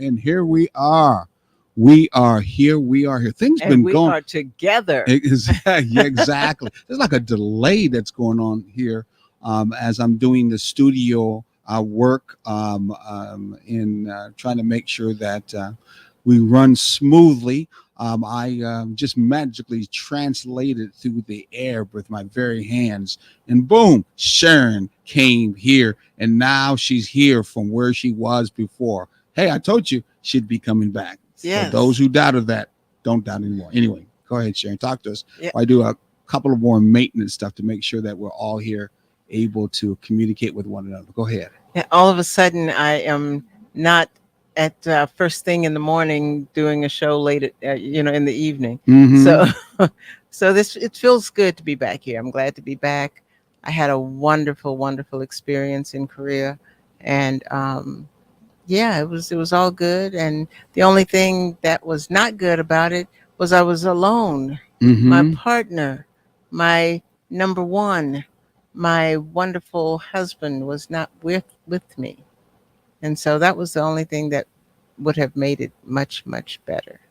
And here we are. We are here. We are here. Things And been we going. are together. Yeah, exactly. There's like a delay that's going on here as I'm doing the studio work in trying to make sure that we run smoothly. I just magically translated through the air with my very hands, and boom, Sharon came here, and now she's here from where she was before. Hey, I told you she'd be coming back. For those Yes. who doubted that, don't doubt anymore. Anyway, go ahead, Sharon. Talk to us. Yeah. I do a couple of more maintenance stuff to make sure that we're all here able to communicate with one another. Go ahead. Yeah, all of a sudden, I am not at first thing in the morning doing a show late at, in the evening. Mm-hmm. So, so this it feels good to be back here. I'm glad to be back. I had a wonderful, wonderful experience in Korea, and yeah, it was all good. And the only thing that was not good about it was I was alone. My Mm-hmm. partner, my number one, my wonderful husband was not with me. And so that was the only thing that would have made it much, much better.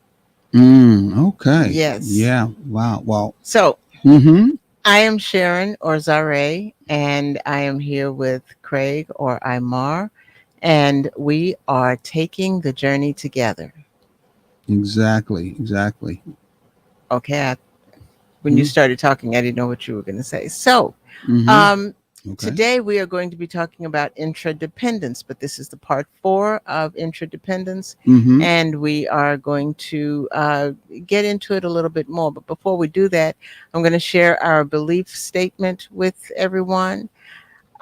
Okay. Yes. Yeah. Wow. Well. So Mm-hmm. I am Sharon or Zare, and I am here with Craig or Imar, and we are taking the journey together. Exactly. Exactly. Okay. When you started talking, I didn't know what you were going to say. So, Mm-hmm. um, Okay. today we are going to be talking about intradependence, but this is the part 4 of intradependence, Mm-hmm. and we are going to get into it a little bit more. But before we do that, I'm going to share our belief statement with everyone.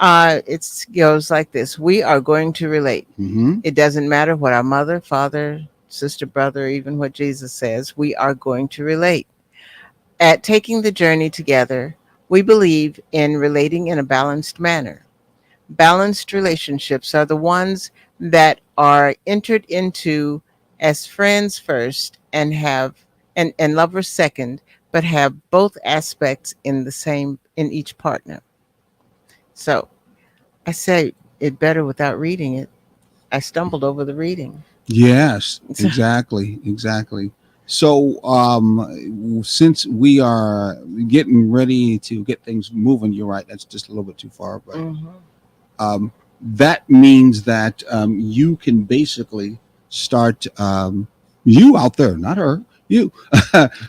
It goes like this: we are going to relate. Mm-hmm. It doesn't matter what our mother, father, sister, brother, even what Jesus says, we are going to relate. At taking the journey together, we believe in relating in a balanced manner. Balanced relationships are the ones that are entered into as friends first and and lovers second, but have both aspects in the same in each partner. So I say it better without reading it. I stumbled over the reading. Yes, exactly, exactly. So, since we are getting ready to get things moving, you're right. That's just a little bit too far, but Mhm. that means that you can basically start. You out there, not her. You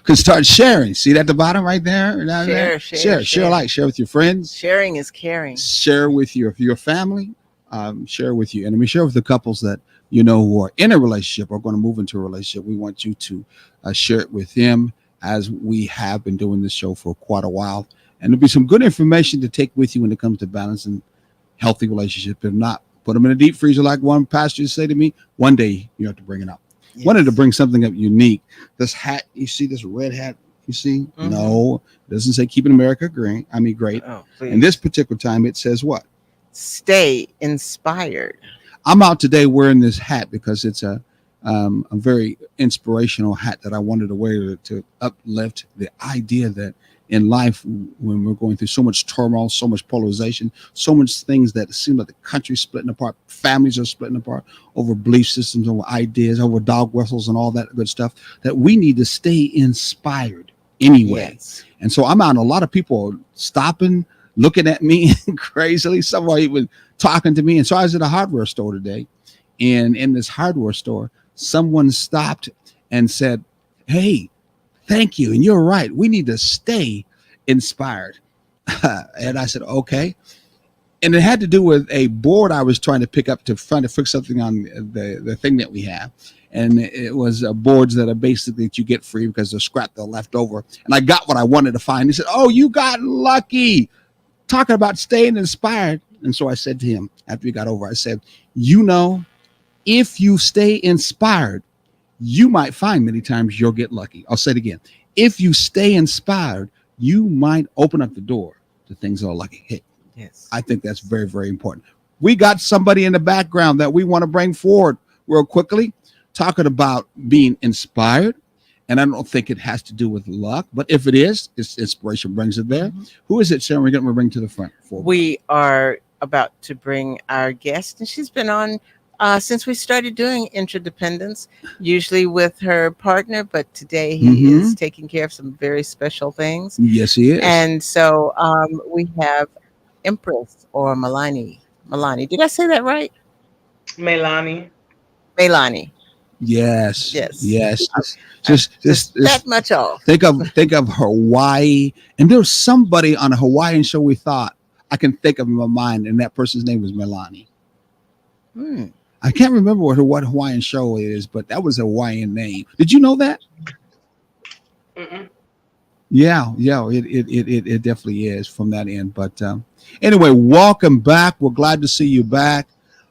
can start sharing. See that at the bottom right there, down there. Share, share, Share, share. like, share with your friends, Sharing is caring. share with your family, share with you, and I mean share with the couples that you know who are in a relationship or going to move into a relationship. We want you to share it with them as we have been doing this show for quite a while, and there'll be some good information to take with you when it comes to balancing healthy relationship. If not, put them in a deep freezer, like one pastor say to me. One day you have to bring it up. Wanted to Yes. bring something up unique. This hat, you see, this red hat. You see, Mm-hmm. no, it doesn't say "Keeping America Green." I mean, great. Oh, And this please. particular time, it says what? Stay inspired. I'm out today wearing this hat because it's a very inspirational hat that I wanted to wear to uplift the idea that in life, when we're going through so much turmoil, so much polarization, so much things that seem like the country's splitting apart, families are splitting apart over belief systems, over ideas, over dog whistles, and all that good stuff, that we need to stay inspired anyway. Yes. And so I'm out, and a lot of people stopping, looking at me crazily. Some are even talking to me. And so I was at a hardware store today, and in this hardware store, someone stopped and said, "Hey, thank you. And you're right. We need to stay inspired." And I said, "Okay." And it had to do with a board I was trying to pick up to trying to fix something on the thing that we have. And it was boards that are basically that you get free because they're scrap, they're left over. And I got what I wanted to find. He said, "Oh, you got lucky." Talking about staying inspired. And so I said to him after we got over, I said, "You know, if you stay inspired, you might find many times you'll get lucky." I'll say it again. If you stay inspired, you might open up the door to things that are lucky. Hey, Yes. I think that's very, very important. We got somebody in the background that we want to bring forward real quickly, talking about being inspired. And I don't think it has to do with luck, but if it is, it's inspiration brings it there. Mhm. Who is it, Sharon? We're going to bring to the front forward. We are about to bring our guest, and she's been on Since we started doing interdependence, usually with her partner, but today he Mm-hmm. is taking care of some very special things. Yes, he is. And so we have Empress or Milani. Milani, did I say that right? Melanie. Melani. Yes, Yes. yes. I'm just that Just much off. think of Hawaii. And there was somebody on a Hawaiian show we thought I can think of in my mind, and that person's name was Melanie. Hmm. I can't remember what Hawaiian show it is, but that was a Hawaiian name. Did you know that? Mm-mm. Yeah, yeah, it definitely is from that end. But anyway, welcome back. We're glad to see you back.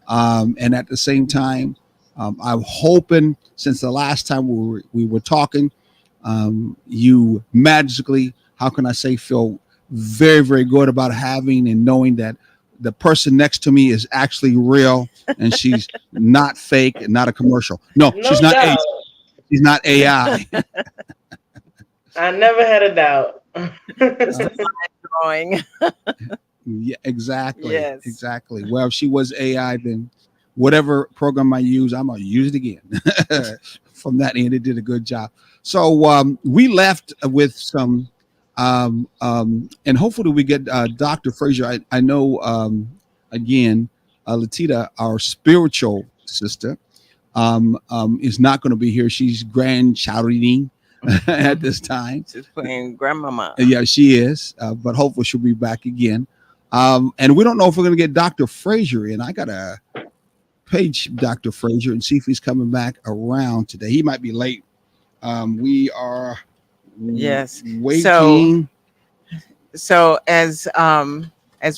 And at the same time, I'm hoping since the last time we were talking, you magically, how can I say, feel very, very good about having and knowing that the person next to me is actually real and she's not fake and not a commercial. No, No doubt. she's not AI. I never had a doubt. Just a drawing. Yeah, exactly. Yes. Exactly. Well, if she was AI, then whatever program I use, I'm gonna use it again. From that end, it did a good job. So we left with some, and hopefully we get Dr. Frazier. I know again, Latita, our spiritual sister, is not going to be here. She's grandchild at this time. She's playing grandmama. Yeah, she is, but hopefully she'll be back again. And we don't know if we're going to get Dr. Frazier in. I got to page Dr. Frazier and see if he's coming back around today. He might be late. We are Yes. waiting. So as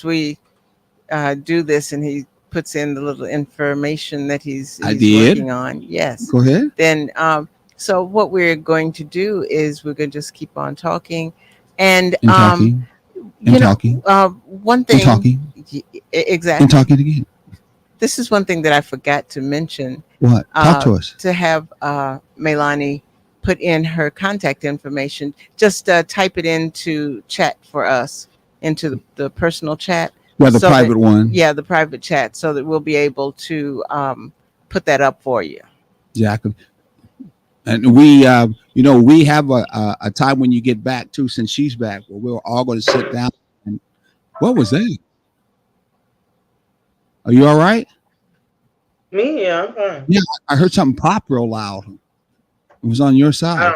we do this and he puts in the little information that he's I did. working on, yes, Go ahead. then so what we're going to do is we're going to just keep on talking and And talking. And you know talking. one And thing talking. exactly, And talking again. this is one thing that I forgot to mention, What? Talk to us. to have Melani put in her contact information. Just type it into chat for us, into the personal chat. Yeah, the so private that- one. Yeah, the private chat, so that we'll be able to put that up for you. Exactly. And we, we have a time when you get back too, since she's back, where we're all going to sit down. And what was that? Are you all right? Me, yeah, I'm fine. Yeah, I heard something pop real loud. It was on your side.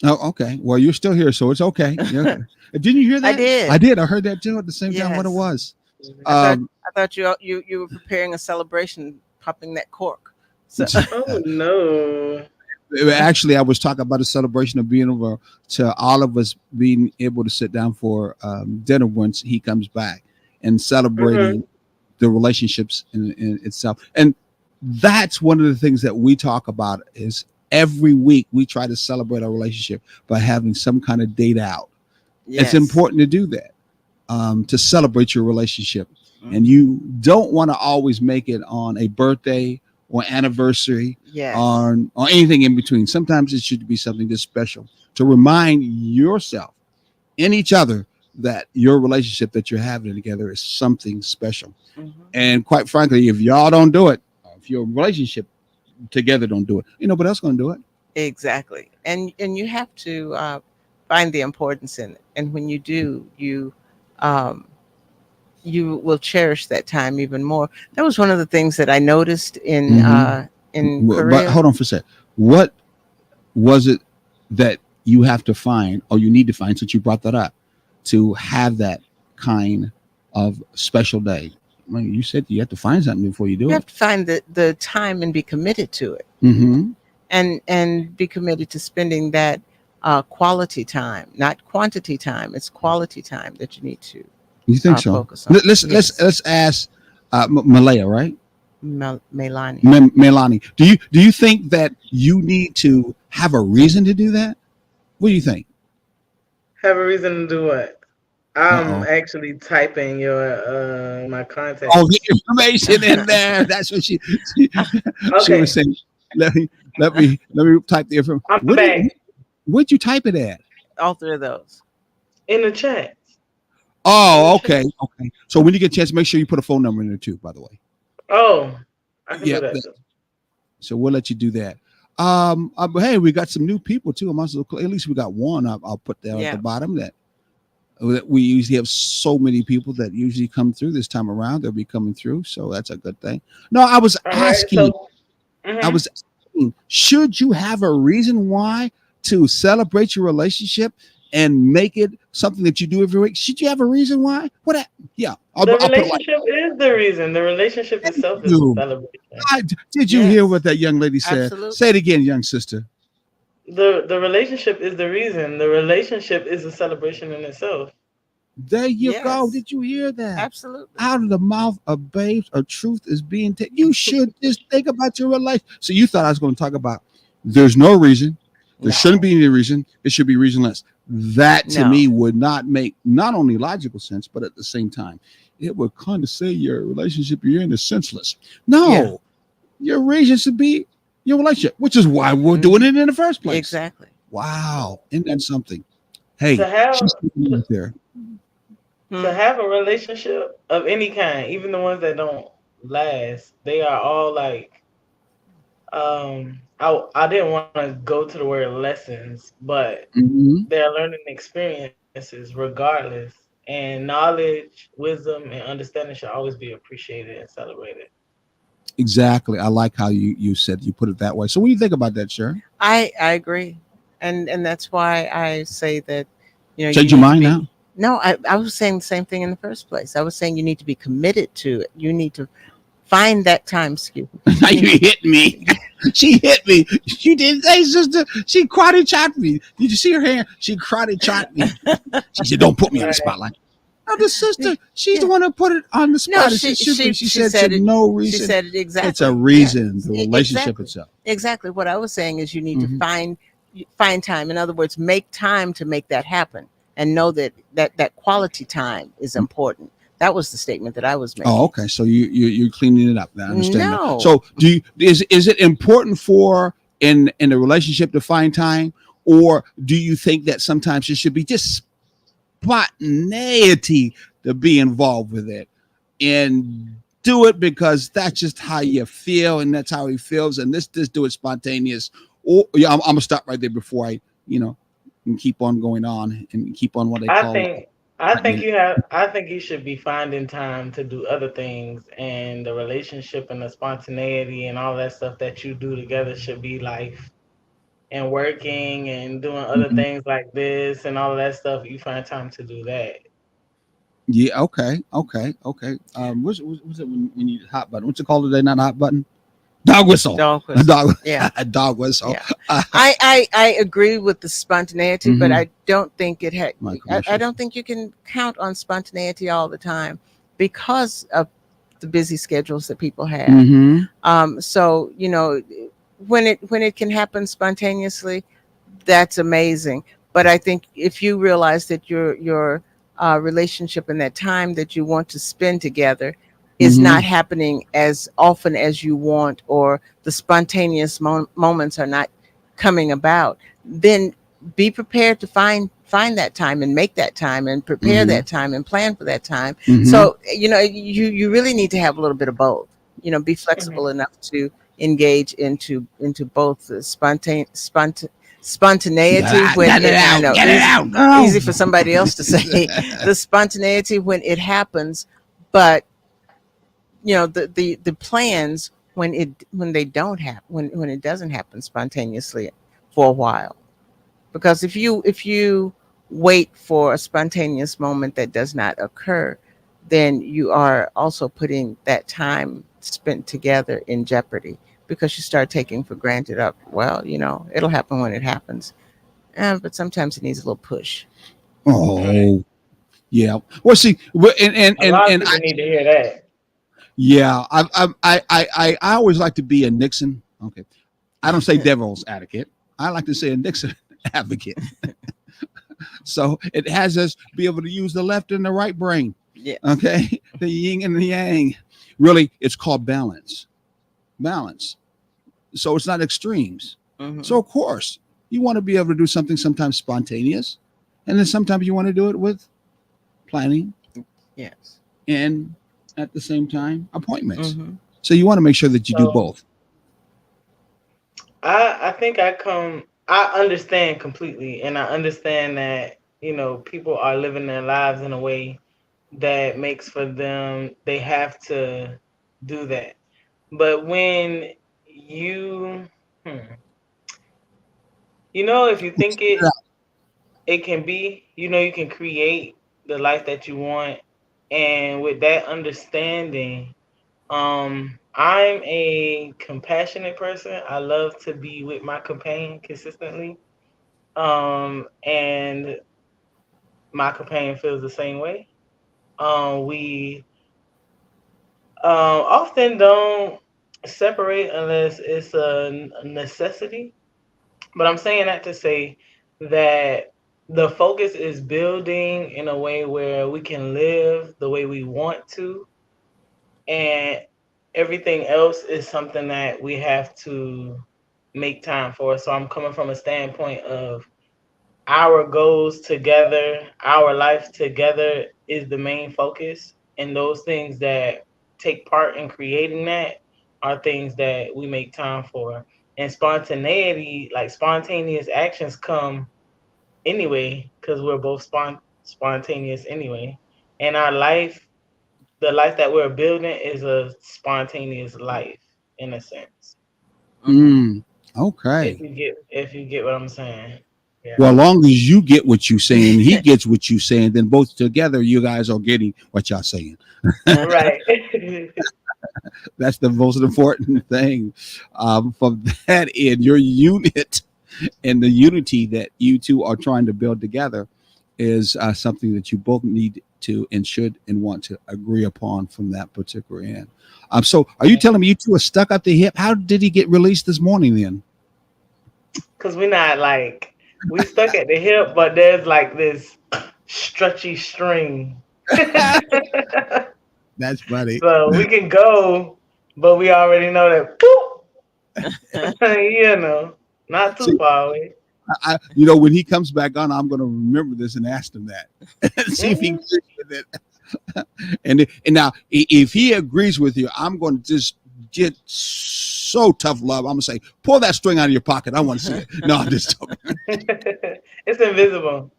Oh, okay. Well, you're still here, so it's okay. Yeah. Didn't you hear that? I did. I did. I heard that too at the same time. What it Yes. was? I thought you were preparing a celebration, popping that cork. So Oh no. Actually, I was talking about a celebration of being able to all of us being able to sit down for dinner once he comes back and celebrating the relationships in itself. And that's one of the things that we talk about is every week we try to celebrate our relationship by having some kind of date out. yes. It's important to do that, to celebrate your relationship. Mhm. And you don't want to always make it on a birthday or anniversary Yes. or anything in between. Sometimes it should be something just special to remind yourself and each other that your relationship that you're having together is something special. Mhm. And quite frankly, if y'all don't do it, if your relationship together don't do it, ain't nobody else gonna do it. Exactly. And you have to find the importance in it. And when you do, um, you will cherish that time even more. That was one of the things that I noticed in But Korea. hold on for a sec. What was it that you have to find or you need to find, since you brought that up, to have that kind of special day? I mean, you said you have to find something before you do You have it. to find the time and be committed to it, Mm-hmm. and be committed to spending that quality time, not quantity time. It's quality time that you need to You think so? focus on. Let's Yes. let's ask Malaya, right? Melani. Melani. Do you think that you need to have a reason to do that? What do you think? Have a reason to do what? I'm Uh-oh. actually typing your my contact. Oh, the information in there. That's what she Okay. was saying. Let me type the information. I'm back Where'd you type it at? All three of those. in the chat. Oh, okay. Okay. So when you get a chance, make sure you put a phone number in there too, by the way. Oh, I can Yeah. do that too. So we'll let you do that. But hey, we got some new people too. At least we got one. I'll put that at the Yeah. bottom. That we usually have so many people that usually come through this time around. They'll be coming through, so that's a good thing. No, I was All right. asking. So, I mhm. was asking, should you have a reason why to celebrate your relationship and make it something that you do every week? Should you have a reason why? Yeah, The I'll put it like relationship is the reason. The relationship itself is a you. celebration. Did you hear what Yes. that young lady said? Say it Absolutely. again, young sister. The relationship is the reason. The relationship is a celebration in itself. There you go. Yes. Did you hear that? Absolutely. Out of the mouth of babes, a truth is being taken. You should just think about your life. So you thought I was going to talk about there's no reason. There shouldn't No. be any reason. It should be reasonless. That to No. me would not make not only logical sense, but at the same time, it would kind of say your relationship you're in is senseless. Yeah. No, your reason should be your relationship, which is why we're doing Hmm. it in the first place. Exactly. Wow. Isn't that something? To Hey, have she's to, right there. to Hmm. have a relationship of any kind, even the ones that don't last, they are all like I didn't want to go to the word lessons, but Mhm. they're learning experiences regardless. And knowledge, wisdom, and understanding should always be appreciated and celebrated. Exactly. I like how you said you put it that way. So what do you think about that, Sharon? I agree, and that's why I say that, you Change your need to mind be. now? No, I was saying the same thing in the first place. I was saying you need to be committed to it. You need to find that time. Excuse me. Now You need you hit me. She hit me. She did. Hey, sister. She karate chopped me. Did you see her hand? She karate chopped me. She said, "Don't put me on the Right. spotlight." Now the sister, she's the Yeah. one that put it on the No, spot. It should be. She she said, said "Should it. no She reason." said it It's a exactly. Yeah, reason. The relationship exactly, itself. exactly. What I was saying is you need to Hmm. find time. In other words, make time to make that happen, and know that quality time is important. That was the statement that I was Oh, making. okay. So you're cleaning it up. I understand that. No, So is it important for in a relationship to find time, or do you think that sometimes it should be just spontaneity to be involved with it and do it because that's just how you feel and that's how he feels and this just do it spontaneous. Or yeah, I'm gonna stop right there before I you know and keep on going on and keep on what they I call think I think pregnant. you have I think you should be finding time to do other things, and the relationship and the spontaneity and all that stuff that you do together should be life, and working and doing other Mhm. things like this and all of that stuff. You find time to do that. Yeah. Okay. What's it when you hot button? What's it called today? Not a hot button. Dog whistle. dog A whistle. dog. Yeah, A dog whistle. yeah. Uh, I agree with the spontaneity, but mhm. I don't think it had. My I commercials. don't think you can count on spontaneity all the time because of the busy schedules that people have. Mm-hmm. So when it can happen spontaneously, that's amazing. But I think if you realize that your relationship and that time that you want to spend together is Mm-hmm. not happening as often as you want, or the spontaneous moments are not coming about, then be prepared to find that time and make that time and prepare Mm-hmm. that time and plan for that time. Mm-hmm. So you really need to have a little bit of both. Be flexible Mhm. enough to engage into both the spontaneity when Get it it, I out. know, Get it out. easy No. for somebody else to say, the spontaneity when it happens, but the plans when they don't happen, when it doesn't happen spontaneously for a while. Because if you wait for a spontaneous moment that does not occur, then you are also putting that time spent together in jeopardy, because you start taking for granted up, well, it'll happen when it happens. But sometimes it needs a little push. Right. Oh, yeah. Well, see, A lot of and I, people need to hear that. yeah, I always like to be a Nixon. Okay, I don't say devil's advocate. I like to say a Nixon advocate. So it has us be able to use the left and the right brain. Yes. Okay, the yin and the yang. Really, it's called balance. Balance. So it's not extremes. So Hmm. of course you want to be able to do something sometimes spontaneous, and then sometimes you want to do it with planning Yes. and at the same time appointments. Hmm. So you want to make sure that you do So both. I think I understand completely, and I understand that people are living their lives in a way that makes for them they have to do that. But when you hmm, if you think it can be, you can create the life that you want. And with that understanding, I'm a compassionate person. I love to be with my companion consistently. And my companion feels the same way. We often don't separate unless it's a necessity. But I'm saying that to say that the focus is building in a way where we can live the way we want to, and everything else is something that we have to make time for. So I'm coming from a standpoint of our goals together, our life together is the main focus. And those things that take part in creating that are things that we make time for. And spontaneity, like spontaneous actions, come anyway because we're both spontaneous anyway. And our life, the life that we're building, is a spontaneous life in a sense. Mm-hmm. If Okay. you get what I'm saying, yeah. Well, as long as you get what you're saying, he gets what you're saying, then both together, you guys are getting what y'all saying. Right. That's the most important thing. From that end, your unit and the unity that you two are trying to build together is something that you both need to and should and want to agree upon from that particular end. So, are you telling me you two are stuck up the hip? How did he get released this morning then? Because we're not like we stuck at the hip, but there's like this stretchy string. That's funny. So we can go, but we already know that not too See, far away. when he comes back on, I'm going to remember this and ask him that and see if he Hmm. agrees with it. And now, if he agrees with you, I'm going to just get so tough love. I'm going to say, pull that string out of your pocket. I want to see it. No, I'm just joking. It's invisible,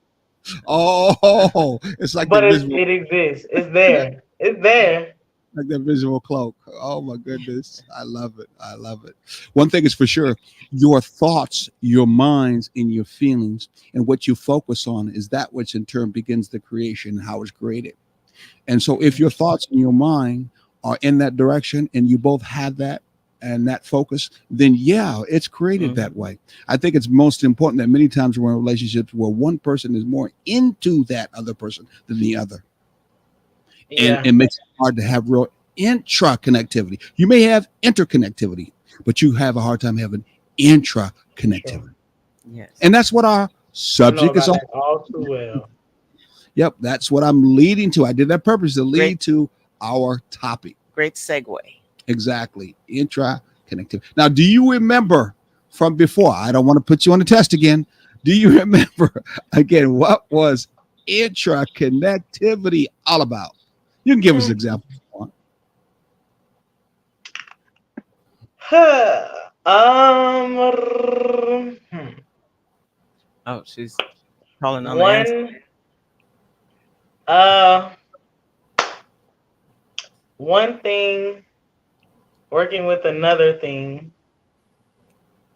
Oh, it's like the but visual, it exists. It's there. It's there. like the visual cloak. Oh my goodness, I love it. I love it. One thing is for sure: your thoughts, your minds, and your feelings, and what you focus on is that which in turn begins the creation, how it's created. And so, if your thoughts in your mind are in that direction and you both have that and that focus, then yeah, it's created Mm-hmm. that way. I think it's most important that many times we're in relationships where one person is more into that other person than the other. And Yeah, it makes it hard to have real intra connectivity. You may have interconnectivity, but you have a hard time having intra true. connectivity. Yes. And that's what our I know subject is about all. that all too well. Yep, that's what I'm leading to. I did that purpose to Great, lead to our topic. great segue. Exactly. Intra connectivity. Now, do you remember from before? I don't want to put you on the test again. Do you remember again what was intra connectivity all about? You can give us an Mm. example if you want. Oh, she's calling on the answer. One uh one thing working with another thing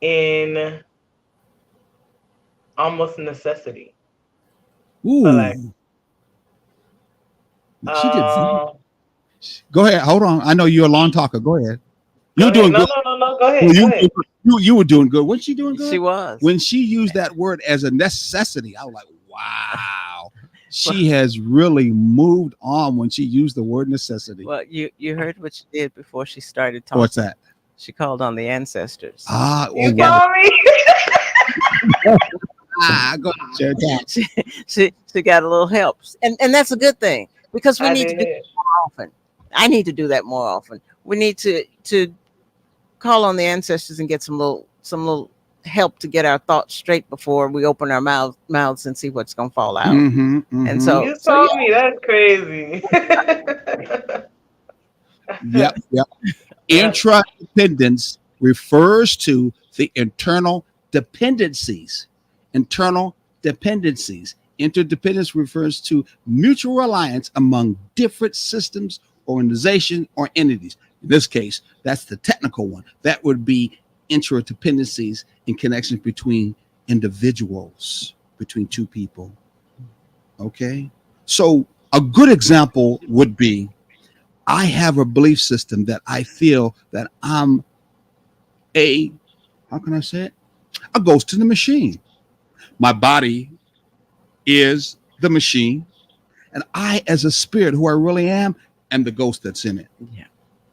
in almost necessity. So like Ooh, she did. uh Go ahead. Hold on. I know you're a long talker. Go ahead. You go were ahead. doing No, good. no, no, no, go Well, ahead. Go ahead. you were doing good. Wasn't she doing She good? was. When she used that word as a necessity, I was like, wow. Well, She has really moved on when she used the word necessity. well, you heard what she did before she started What's talking. that? She called on the ancestors. Oh You wow. saw me? Go ahead, share time. she, she got a little help, and that's a good thing because we I need to do did. that more often. I need to do that more often. We need to call on the ancestors and get some little help to get our thoughts straight before we open our mouths and see what's going to fall out. Mm-hmm. And Mm-hmm. so You so yeah, saw me. That's crazy. Yep. Yep. Yep. Intradependence refers to the internal dependencies. Internal dependencies. Interdependence refers to mutual reliance among different systems, organizations, or entities. In this case, that's the technical one. That would be interdependencies and connections between individuals, between two people. Okay. So, a good example would be I have a belief system that I feel that I'm a, how can I say it? A ghost in the machine. My body is the machine, and I, as a spirit, who I really am the ghost that's in it. Yeah.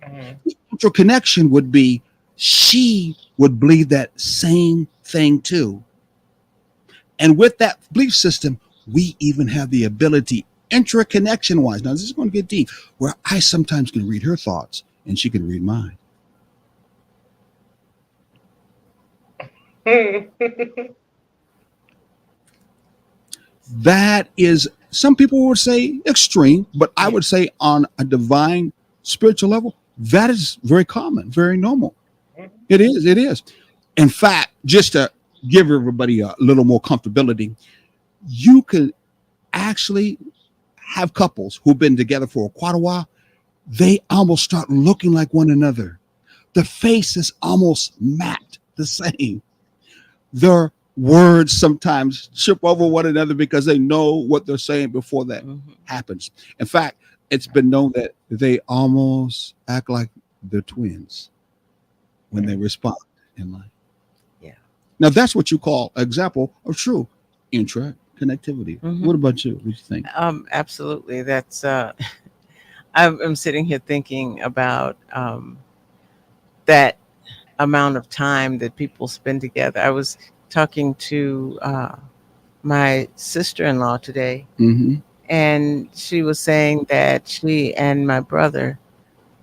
Mhm. The spiritual connection would be she would believe that same thing too. And with that belief system, we even have the ability, intra-connection wise. Now, this is going to get deep, where I sometimes can read her thoughts and she can read mine. That is, some people would say extreme, but I Yeah. would say on a divine spiritual level, that is very common, very normal. It is. It is. In fact, just to give everybody a little more comfortability, you can actually have couples who've been together for quite a while. They almost start looking like one another. The face is almost matte the same. Their words sometimes trip over one another because they know what they're saying before that Mhm. happens. In fact, it's been known that they almost act like they're twins when they respond in life. Yeah. Now, that's what you call an example of true intra connectivity. Mhm. What about you? What do you think? Absolutely. That's I'm sitting here thinking about that amount of time that people spend together. I was talking to my sister-in-law today, Mm-hmm. and she was saying that she and my brother,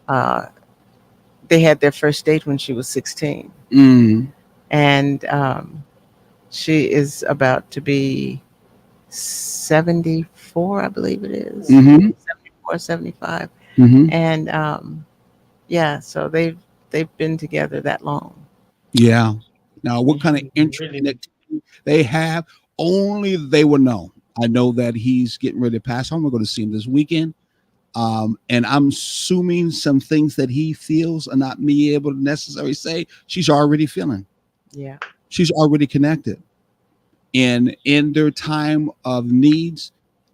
uh, they had their first date when she was 16, Mm-hmm. and she is about to be 74, I believe it is, Mm-hmm. 74, 75. Mm-hmm. And yeah, so they've been together that long. Yeah. Now, what kind of Really. interconnectivity they have, only they will know. I know that he's getting ready to pass on. We're going to see him this weekend. And I'm assuming some things that he feels are not me able to necessarily say, she's already feeling. Yeah. She's already connected. And in their time of needs,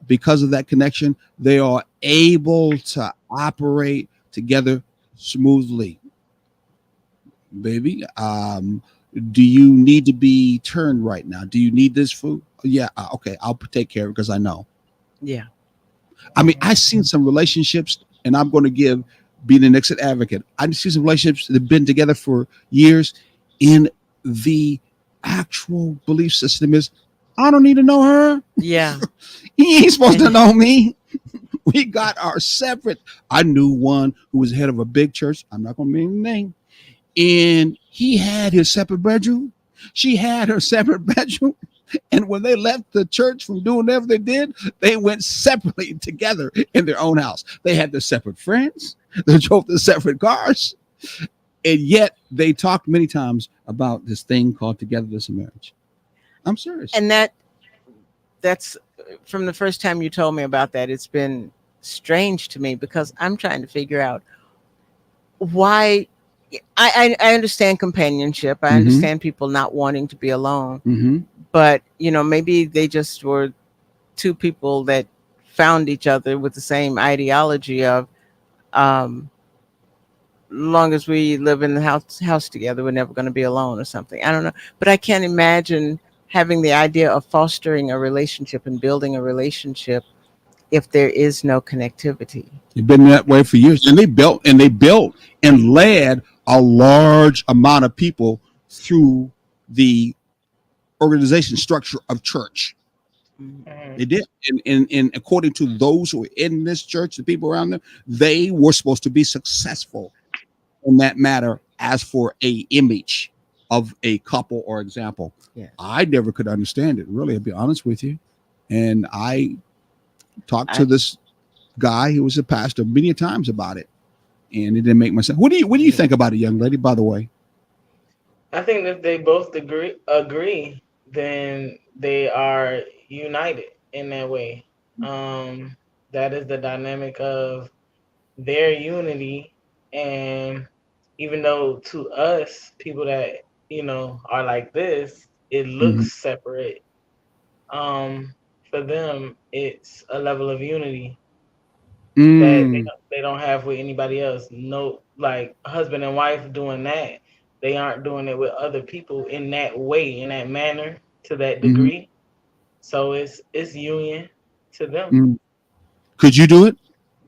because of that connection, they are able to operate together smoothly. Baby, do you need to be turned right now? Do you need this food? Yeah, okay, I'll take care of it because I know. Yeah. I mean, I've seen some relationships, and I'm going to give be the next advocate. I've seen some relationships that have been together for years, and the actual belief system is, I don't need to know her. Yeah. He ain't supposed to know me. We got our separate. I knew one who was head of a big church. I'm not going to name the name, and he had his separate bedroom. She had her separate bedroom. And when they left the church from doing whatever they did, they went separately together in their own house. They had their separate friends. They drove their separate cars. And yet they talked many times about this thing called togetherness in marriage. I'm serious. And that's from the first time you told me about that, it's been strange to me because I'm trying to figure out why. I understand companionship. I Mm-hmm. understand people not wanting to be alone, Mm-hmm. but maybe they just were two people that found each other with the same ideology of um long as we live in the house together, we're never going to be alone or something. I don't know, but I can't imagine having the idea of fostering a relationship and building a relationship if there is no connectivity. They've been that way for years. And they built and led a large amount of people through the organization structure of church. Mhm. They did. And according to those who were in this church, the people around them, they were supposed to be successful in that matter as for a image of a couple or example. Yeah. I never could understand it, really, I'll be honest with you. And I talked to I this guy who was a pastor many times about it. and it didn't make much sense. What do you think about it, young lady? By the way. I think if they both agree, then they are united in that way. Um, that is the dynamic of their unity, and even though to us, people that are like this, it Hmm. looks separate. Um, for them, it's a level of unity that Mm, they don't have with anybody else. No, like husband and wife doing that, they aren't doing it with other people in that way, in that manner, to that hmm. degree. So it's union to them. Mm. Could you do it?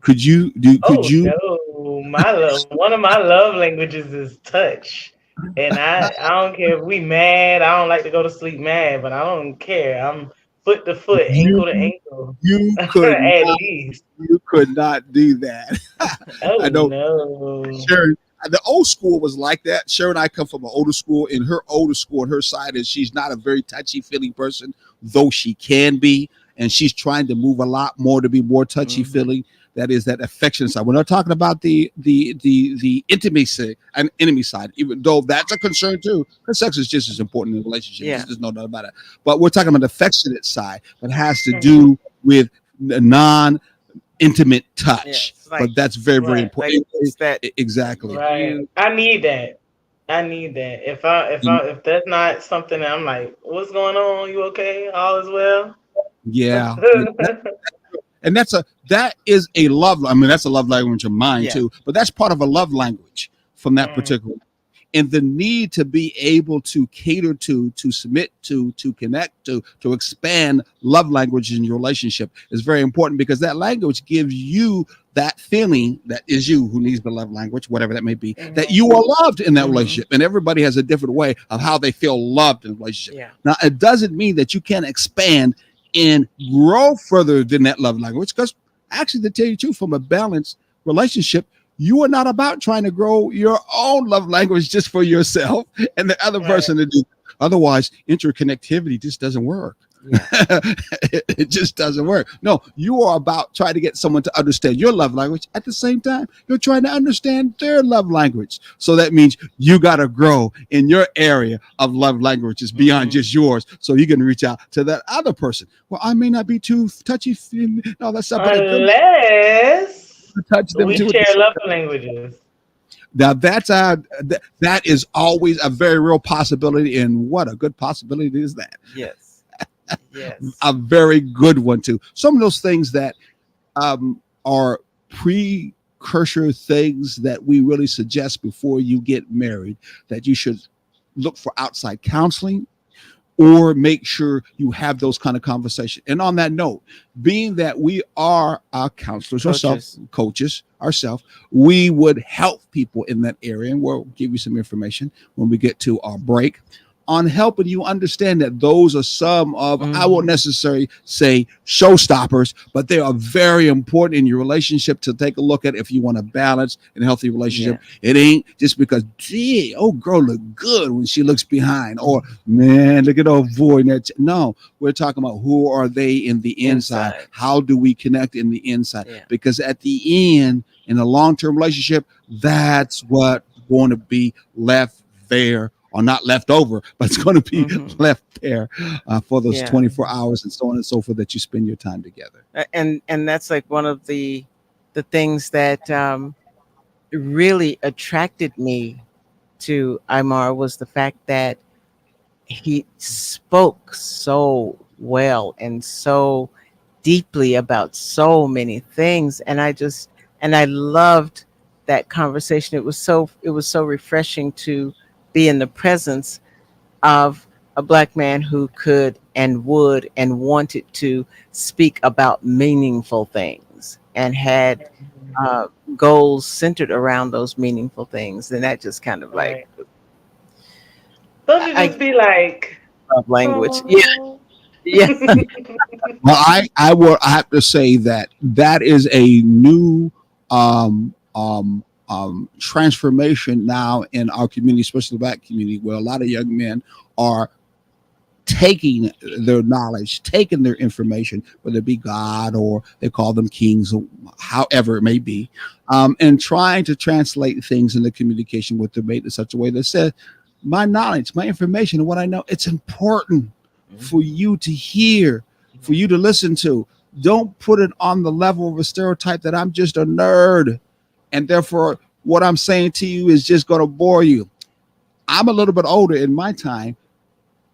Could you do? Could Oh you? no, my love. One of my love languages is touch, and I don't care if we mad. I don't like to go to sleep mad, but I don't care. I'm foot to foot, You ankle to ankle, you could at not. least. You could not do that. Oh I know. no. Sharon, the old school was like that. Sharon and I come from an older school, and her older school, and her side is she's not a very touchy feely person, though she can be, and she's trying to move a lot more to be more touchy Mhm. feely. That is that affection side. We're not talking about the intimacy and enemy side, even though that's a concern too. Because sex is just as important in a relationship. Yeah. There's no doubt about it. But we're talking about the affectionate side that has to Mhm. do with non intimate touch. Yes. But that's very, very Right. Like important. it's that Exactly. Right. you I need that. I need that. If that's not something that I'm like, what's going on? You okay? All is well? Yeah. And that is a love. I mean, that's a love language of mine yeah. too. But that's part of a love language from that Mm, particular. And the need to be able to cater to submit to connect to expand love language in your relationship is very important because that language gives you that feeling that is you who needs the love language, whatever that may be, that mhm, you are loved in that Hmm. relationship. And everybody has a different way of how they feel loved in a relationship. Yeah. Now, it doesn't mean that you can't expand and grow further than that love language because actually, to tell you the truth, from a balanced relationship, you are not about trying to grow your own love language just for yourself and the other right. person to do. Otherwise, interconnectivity just doesn't work. Yeah. It just doesn't work. No, you are about trying to get someone to understand your love language. At the same time, you're trying to understand their love language. So that means you got to grow in your area of love languages beyond Hmm. just yours. So you can reach out to that other person. Well, I may not be too touchy, no, that's stuff, but them Unless touch them we too. share love languages. Now that is always a very real possibility, and what a good possibility is that. Yes. Yes. A very good one too. Some of those things that are precursor things that we really suggest before you get married that you should look for outside counseling or make sure you have those kind of conversations. And on that note, being that we are our counselors ourselves, Coaches. coaches ourselves, we would help people in that area. And we'll give you some information when we get to our break on helping you understand that those are some of, I won't Hmm. necessarily say showstoppers, but they are very important in your relationship to take a look at if you want a balanced and healthy Yeah. relationship. It ain't just because, gee, oh, girl look good when she looks behind, or Mhm. man, look at her void. No, we're talking about who are they in the inside? Inside. How do we connect in the inside? Yeah. Because at the end, in a long-term relationship, that's what going to be left there, or not left over, but it's going to be Hmm. left there for those Yeah. 24 hours and so on and so forth that you spend your time together. And that's like one of the things that really attracted me to Imar was the fact that he spoke so well and so deeply about so many things, and I loved that conversation. It was so refreshing to be in the presence of a black man who could and would and wanted to speak about meaningful things and had uh, goals centered around those meaningful things. And that just kind of like Right. Don't you I just be like, love language. Yeah, oh. yeah. Well, I have to say that that is a new transformation now in our community, especially the black community, where a lot of young men are taking their knowledge, taking their information, whether it be God or they call them kings, or however it may be, and trying to translate things in the communication with the mate in such a way that says, my knowledge, my information, and what I know, it's important for you to hear, for you to listen to. Don't put it on the level of a stereotype that I'm just a nerd, and therefore what I'm saying to you is just going to bore you. I'm a little bit older. In my time,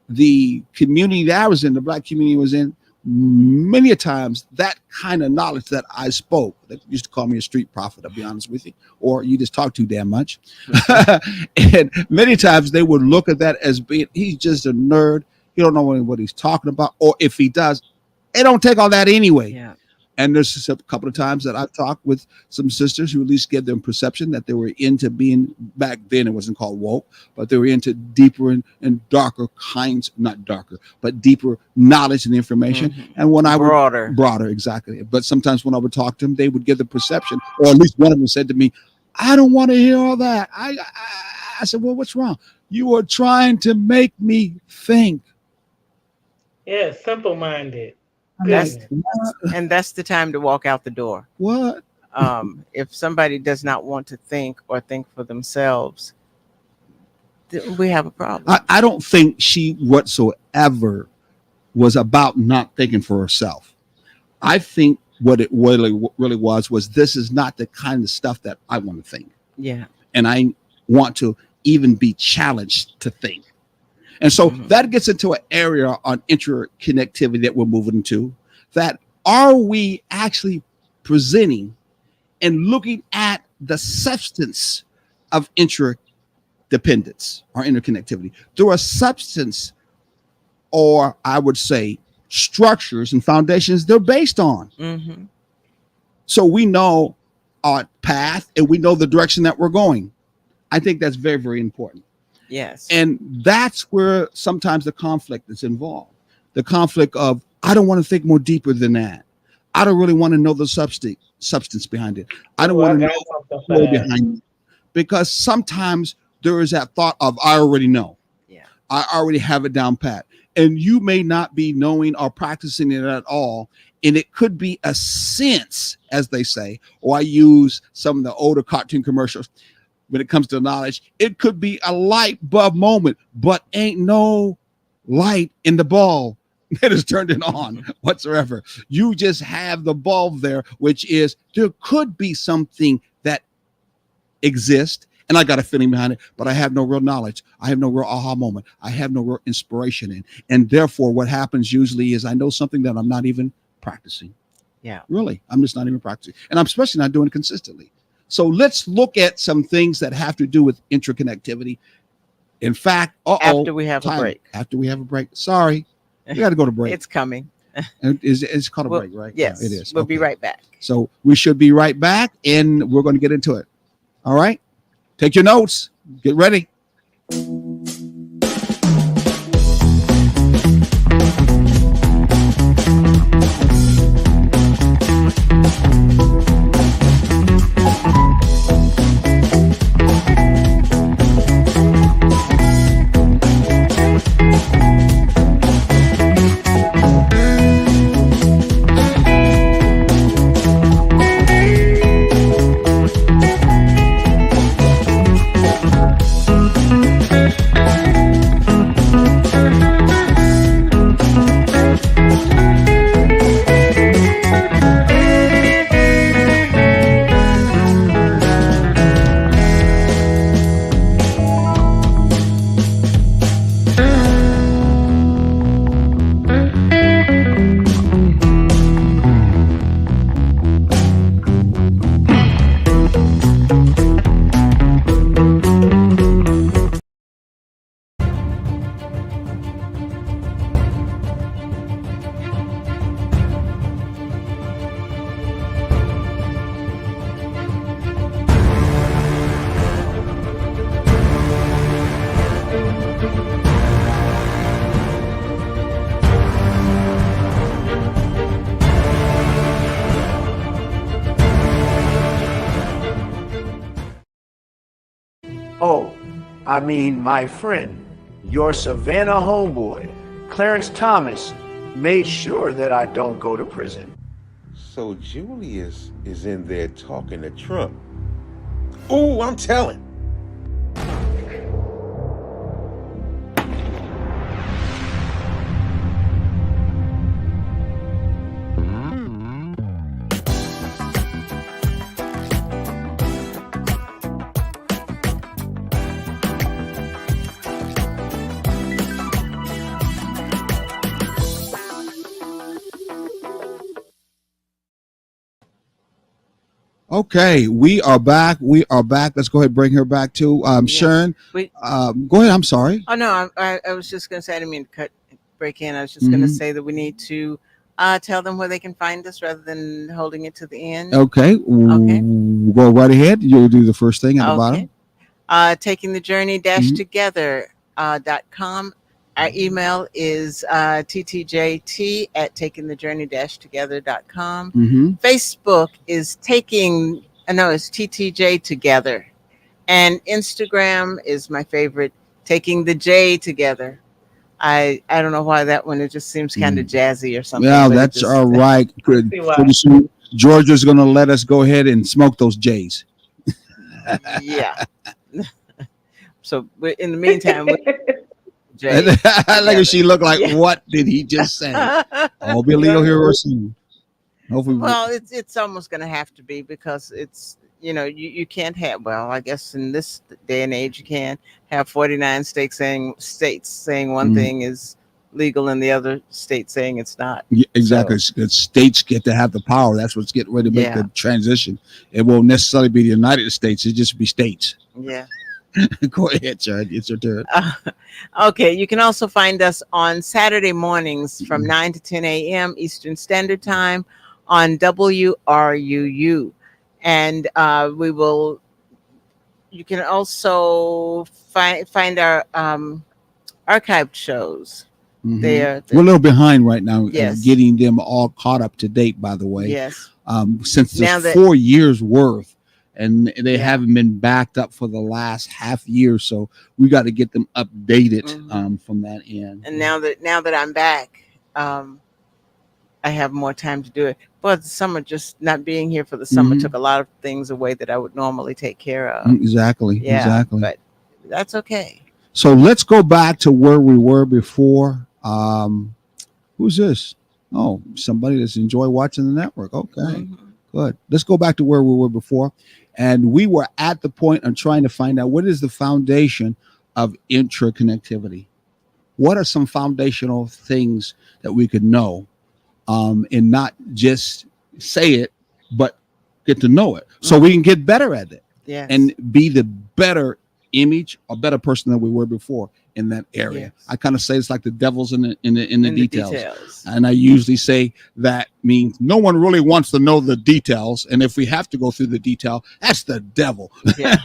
the community that I was in, the Black community was in, many a times that kind of knowledge that I spoke, they used to call me a street prophet, I'll be honest with you, or you just talk too damn much. And many times they would look at that as being, he's just a nerd. He don't know what he's talking about. Or if he does, it don't take all that anyway. Yeah. And there's just a couple of times that I've talked with some sisters who at least give them perception that they were into being, back then it wasn't called woke, but they were into deeper and darker kinds, not darker, but deeper knowledge and information. And when I broader, broader, exactly. But sometimes when I would talk to them, they would give the perception, or at least one of them said to me, I don't want to hear all that. I said, well, what's wrong? You are trying to make me think. Yeah, simple-minded. That's the time to walk out the door. What? If somebody does not want to think or think for themselves, we have a problem. I don't think she whatsoever was about not thinking for herself. I think what it really was this is not the kind of stuff that I want to think. Yeah. And I want to even be challenged to think. And so that gets into an area on interconnectivity that we're moving into. That are we actually presenting and looking at the substance of interdependence or interconnectivity through a substance, or I would say structures and foundations they're based on. So we know our path and we know the direction that we're going. I think that's very, very important. Yes. And that's where sometimes the conflict is involved. The conflict of, I don't want to think more deeper than that. I don't really want to know the substance behind it. I don't want to know the flow behind it. Because sometimes there is that thought of, I already know. Yeah. I already have it down pat. And you may not be knowing or practicing it at all. And it could be a sense, as they say, or I use some of the older cartoon commercials. When it comes to knowledge, it could be a light bulb moment, but ain't no light in the bulb that is turned it on whatsoever. You just have the bulb there, which is there could be something that exists, and I got a feeling behind it, but I have no real knowledge. I have no real aha moment. I have no real inspiration in. And therefore, what happens usually is I know something that I'm not even practicing. Yeah. Really, I'm just not even practicing. And I'm especially not doing it consistently. So let's look at some things that have to do with interconnectivity. In fact, after we have a break. After we have a break. Sorry, we got to go to break. It's coming. It's called a break, right? Yes, it is. We'll be right back. So we should be right back, and we're going to get into it. All right? Take your notes. Get ready. Oh, I mean, my friend, your Savannah homeboy, Clarence Thomas made sure that I don't go to prison. So Julius is in there talking to Trump. Ooh, I'm telling. Okay, we are back. We are back. Let's go ahead and bring her back to Yes. Sharon. We, Go ahead. I'm sorry. oh no, I was just going to say, I didn't mean to break in. I was just going to say that we need to tell them where they can find us rather than holding it to the end. Okay. Okay. Go right ahead. You'll do the first thing at the bottom. Taking the journey together.com. Our email is ttjt at takingthejourney-together.com. Facebook is it's TTJ Together. And Instagram is my favorite, Taking the J Together. I don't know why that one, it just seems kind of jazzy or something. Yeah, but that's all right. Good. See why. Pretty soon, Georgia's going to let us go ahead and smoke those J's. Yeah. So in the meantime, J. Like if she looked like, Yeah. what did he just say? I'll be legal here soon. Hopefully, Well, it's almost going to have to be, because it's, you can't have, well, I guess in this day and age, you can have 49 states saying one thing is legal and the other state saying it's not. yeah, exactly. The states get to have the power. That's what's getting ready to make the transition. It won't necessarily be the United States. It just be states. Yeah. Go ahead, Jared. It's your turn. Okay. You can also find us on Saturday mornings from 9 to 10 a.m. Eastern Standard Time on WRUU. And you can also find our archived shows there. We're a little behind right now. Yes. Getting them all caught up to date, by the way. Yes. Since there's 4 years worth, and they haven't been backed up for the last half year, so we got to get them updated from that end. And now that I'm back, I have more time to do it. But the summer, just not being here for the summer, took a lot of things away that I would normally take care of. Exactly. Yeah, exactly. but that's okay. So let's go back to where we were before. Who's this? Oh, somebody that's enjoy watching the network. Okay, good. Let's go back to where we were before. And we were at the point of trying to find out what is the foundation of interconnectivity. What are some foundational things that we could know, and not just say it, but get to know it so we can get better at it. Yes. And be the better image or better person than we were before in that area. Yes. I kind of say it's like the devil's in the details. And I usually say that means no one really wants to know the details. And if we have to go through the detail, that's the devil. Yeah.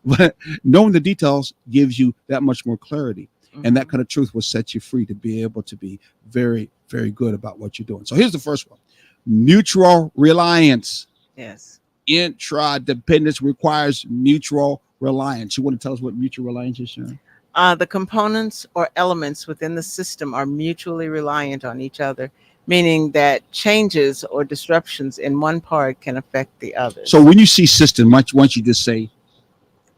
But knowing the details gives you that much more clarity. And that kind of truth will set you free to be able to be very, very good about what you're doing. So here's the first one. Mutual reliance. Yes. Intradependence requires mutual reliance. You want to tell us what mutual reliance is, Sharon? The components or elements within the system are mutually reliant on each other, meaning that changes or disruptions in one part can affect the other. So when you see system, once you just say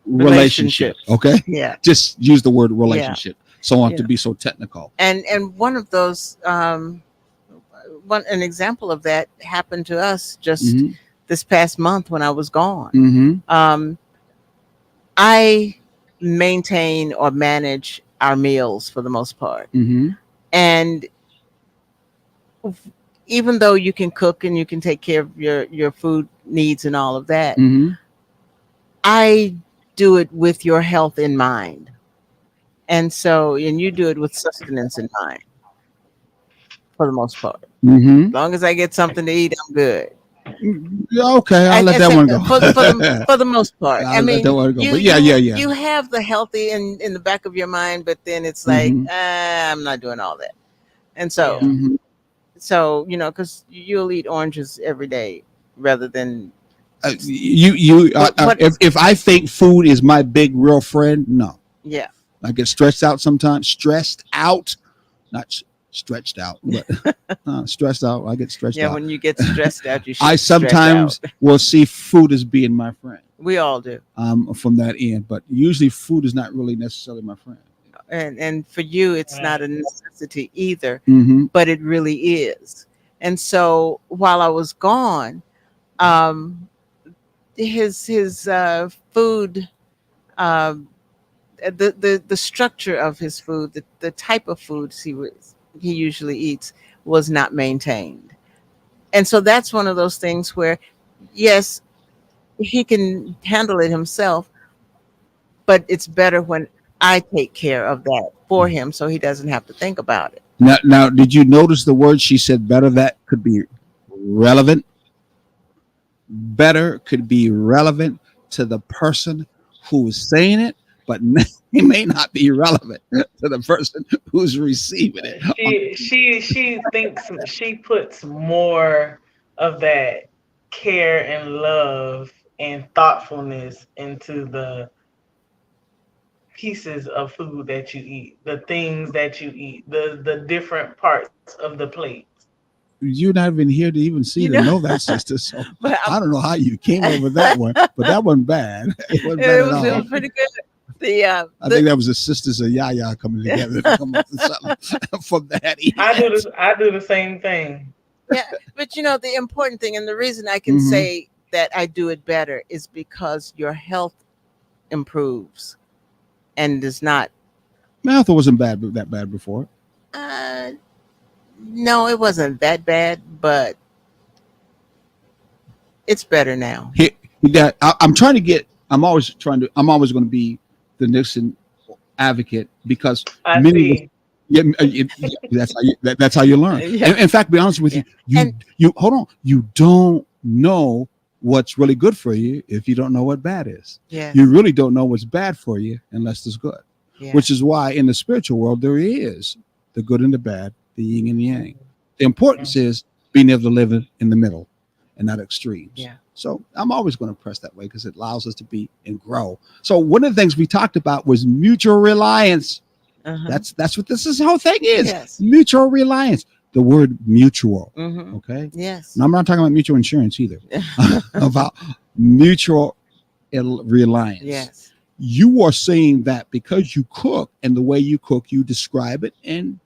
relationship, okay? Yeah. Just use the word relationship. So on to be so technical. And one of those, an example of that happened to us just this past month when I was gone. I maintain or manage our meals for the most part. And even though you can cook and you can take care of your food needs and all of that, I do it with your health in mind. And you do it with sustenance in mind for the most part. As long as I get something to eat, I'm good. Yeah, okay, I'll let that one go. For the most part. I mean, you have the healthy in the back of your mind, but then it's like, I'm not doing all that. And so, because you'll eat oranges every day rather than if I think food is my big real friend, no. Yeah. I get stressed out sometimes. not stretched out, but stressed out. I get stretched Yeah, out. when you get stressed out, you I should stretch sometimes out. will see food as being my friend We all do. from that end, but usually food is not really necessarily my friend. And for you, it's not Right. a necessity either, Hmm. but it really is. And so while I was gone, um, his food, um, the structure of his food, the type of foods he usually eats was not maintained. And so that's one of those things where, yes, he can handle it himself, but it's better when I take care of that for him so he doesn't have to think about it. Now, did you notice the word she said? Better that could be relevant. Better could be relevant to the person who is saying it, but it may not be relevant to the person who's receiving it. She thinks she puts more of that care and love and thoughtfulness into the pieces of food that you eat, the things that you eat, the different parts of the plate. You're not even here to even see You to know, know that, sister. So but I don't know how you came over that one, but that wasn't bad. It wasn't bad at it all. was pretty good. The I think that was the sisters of Yaya coming together to come up with something from that end. I do the same thing. yeah, but the important thing and the reason I can Hmm. say that I do it better is because your health improves and does not. Mouth wasn't bad, that bad before. Uh, no, it wasn't that bad, but it's better now. I'm trying to get. I'm always trying to. I'm always going to be the Nixon advocate because I many of us. see. Yeah, that's how you learn. Yeah, In fact, be honest with yeah, you, you and you hold on. You don't know what's really good for you if you don't know what bad is. yes, You really don't know what's bad for you unless it's good. yeah, Which is why in the spiritual world there is the good and the bad, the yin and the yang. Mhm. The importance is being able to live in the middle and not extremes. yeah. So I'm always going to press that way because it allows us to be and grow. So one of the things we talked about was mutual reliance. Uh-huh. That's what this whole thing is. Yes. Mutual reliance. The word mutual. Mm-hmm. Okay. Yes. And I'm not talking about mutual insurance either. About mutual reliance. Yes. You are saying that because you cook and the way you cook, you describe it, and